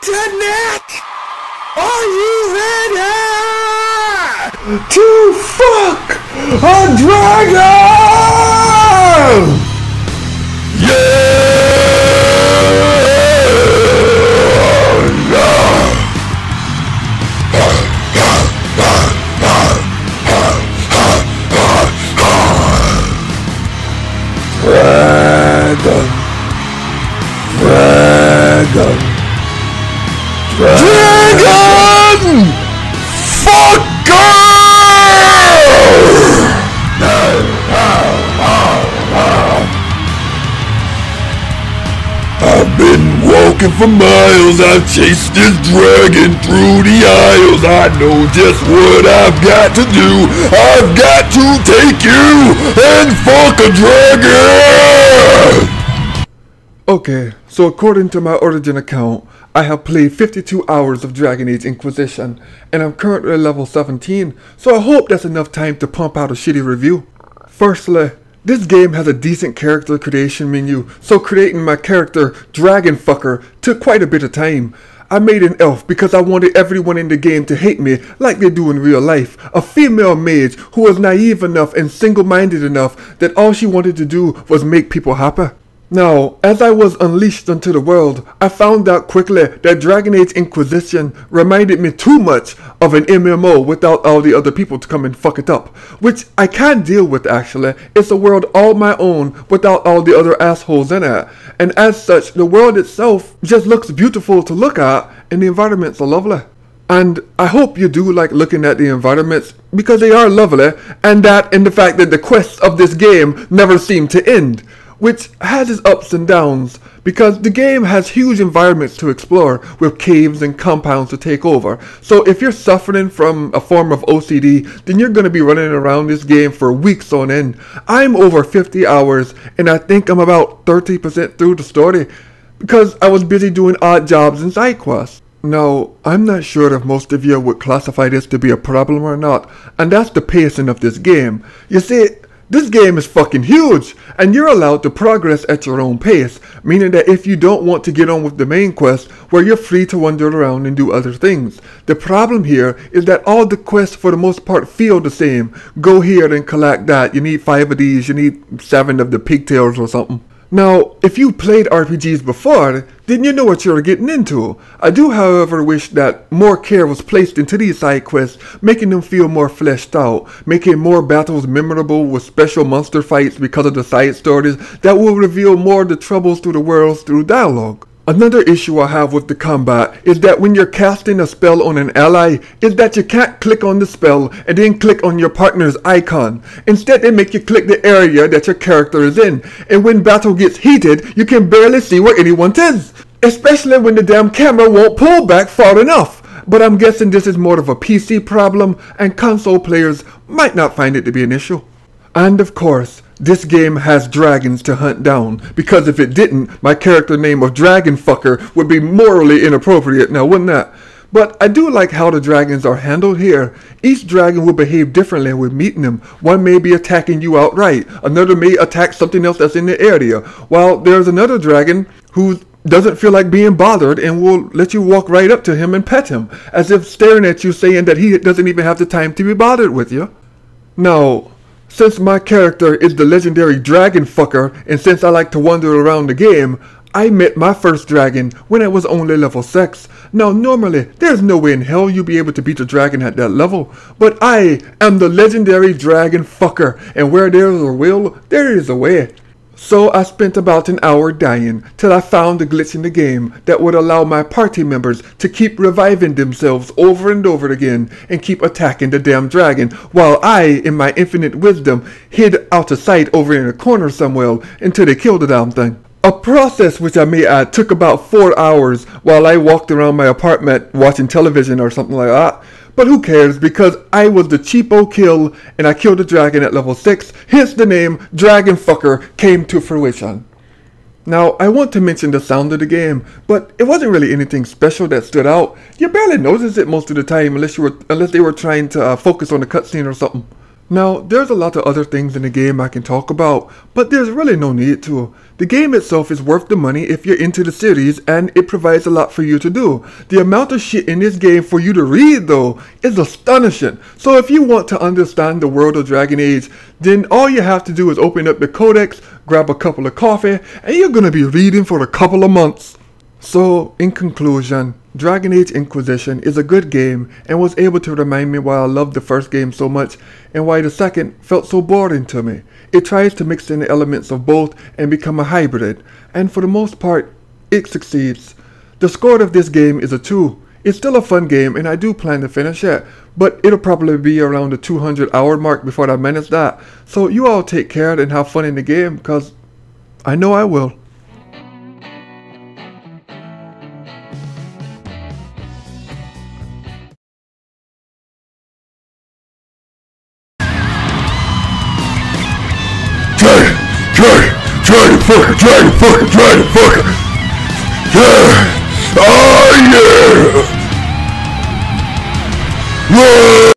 Internet! Are you ready to fuck a dragon? Dragon! Fucker! I've been walking for miles, I've chased this dragon through the aisles. I know just what I've got to do. I've got to take you and fuck a dragon! Okay, so according to my Origin account, I have played 52 hours of Dragon Age Inquisition, and I'm currently level 17, so I hope that's enough time to pump out a shitty review. Firstly, this game has a decent character creation menu, so creating my character, Dragon Fucker, took quite a bit of time. I made an elf because I wanted everyone in the game to hate me like they do in real life. A female mage who was naive enough and single-minded enough that all she wanted to do was make people happy. Now, as I was unleashed onto the world, I found out quickly that Dragon Age Inquisition reminded me too much of an MMO without all the other people to come and fuck it up. Which I can deal with actually. It's a world all my own without all the other assholes in it. And as such, the world itself just looks beautiful to look at and the environments are lovely. And I hope you do like looking at the environments because they are lovely, and the fact that the quests of this game never seem to end. Which has its ups and downs, because the game has huge environments to explore with caves and compounds to take over. So if you're suffering from a form of OCD, then you're going to be running around this game for weeks on end. I'm over 50 hours and I think I'm about 30% through the story because I was busy doing odd jobs and side quests. Now, I'm not sure if most of you would classify this to be a problem or not, and that's the pacing of this game. You see, this game is fucking huge, and you're allowed to progress at your own pace, meaning that if you don't want to get on with the main quest, where you're free to wander around and do other things. The problem here is that all the quests for the most part feel the same. Go here and collect that, you need 5 of these, you need 7 of the pigtails or something. Now, if you played RPGs before, then you know what you're getting into. I do, however, wish that more care was placed into these side quests, making them feel more fleshed out, making more battles memorable with special monster fights because of the side stories that will reveal more of the troubles through the worlds through dialogue. Another issue I have with the combat is that when you're casting a spell on an ally, is that you can't click on the spell and then click on your partner's icon. Instead, they make you click the area that your character is in, and when battle gets heated, you can barely see where anyone is. Especially when the damn camera won't pull back far enough. But I'm guessing this is more of a PC problem, and console players might not find it to be an issue. And of course, this game has dragons to hunt down, because if it didn't, my character name of Dragon Fucker would be morally inappropriate now, wouldn't that? But I do like how the dragons are handled here. Each dragon will behave differently when meeting them. One may be attacking you outright, another may attack something else that's in the area, while there's another dragon who doesn't feel like being bothered and will let you walk right up to him and pet him, as if staring at you saying that he doesn't even have the time to be bothered with you. Now, since my character is the legendary Dragon Fucker, and since I like to wander around the game, I met my first dragon when I was only level 6. Now normally, there's no way in hell you'll be able to beat a dragon at that level, but I am the legendary Dragon Fucker, and where there's a will, there is a way. So I spent about an hour dying, till I found a glitch in the game that would allow my party members to keep reviving themselves over and over again and keep attacking the damn dragon, while I, in my infinite wisdom, hid out of sight over in a corner somewhere until they killed the damn thing. A process which I may add took about 4 hours while I walked around my apartment watching television or something like that. But who cares, because I was the cheapo kill and I killed the dragon at level 6, hence the name Dragon Fucker came to fruition. Now, I want to mention the sound of the game, but it wasn't really anything special that stood out. You barely noticed it most of the time unless they were trying to focus on the cutscene or something. Now, there's a lot of other things in the game I can talk about, but there's really no need to. The game itself is worth the money if you're into the series, and it provides a lot for you to do. The amount of shit in this game for you to read, though, is astonishing. So if you want to understand the world of Dragon Age, then all you have to do is open up the codex, grab a cup of coffee, and you're gonna be reading for a couple of months. So, in conclusion, Dragon Age Inquisition is a good game and was able to remind me why I loved the first game so much and why the second felt so boring to me. It tries to mix in the elements of both and become a hybrid, and for the most part, it succeeds. The score of this game is a 2. It's still a fun game and I do plan to finish it, but it'll probably be around the 200-hour mark before I manage that. So you all take care and have fun in the game, cause I know I will. Try to fucker. Yeah. Oh yeah. Whoa.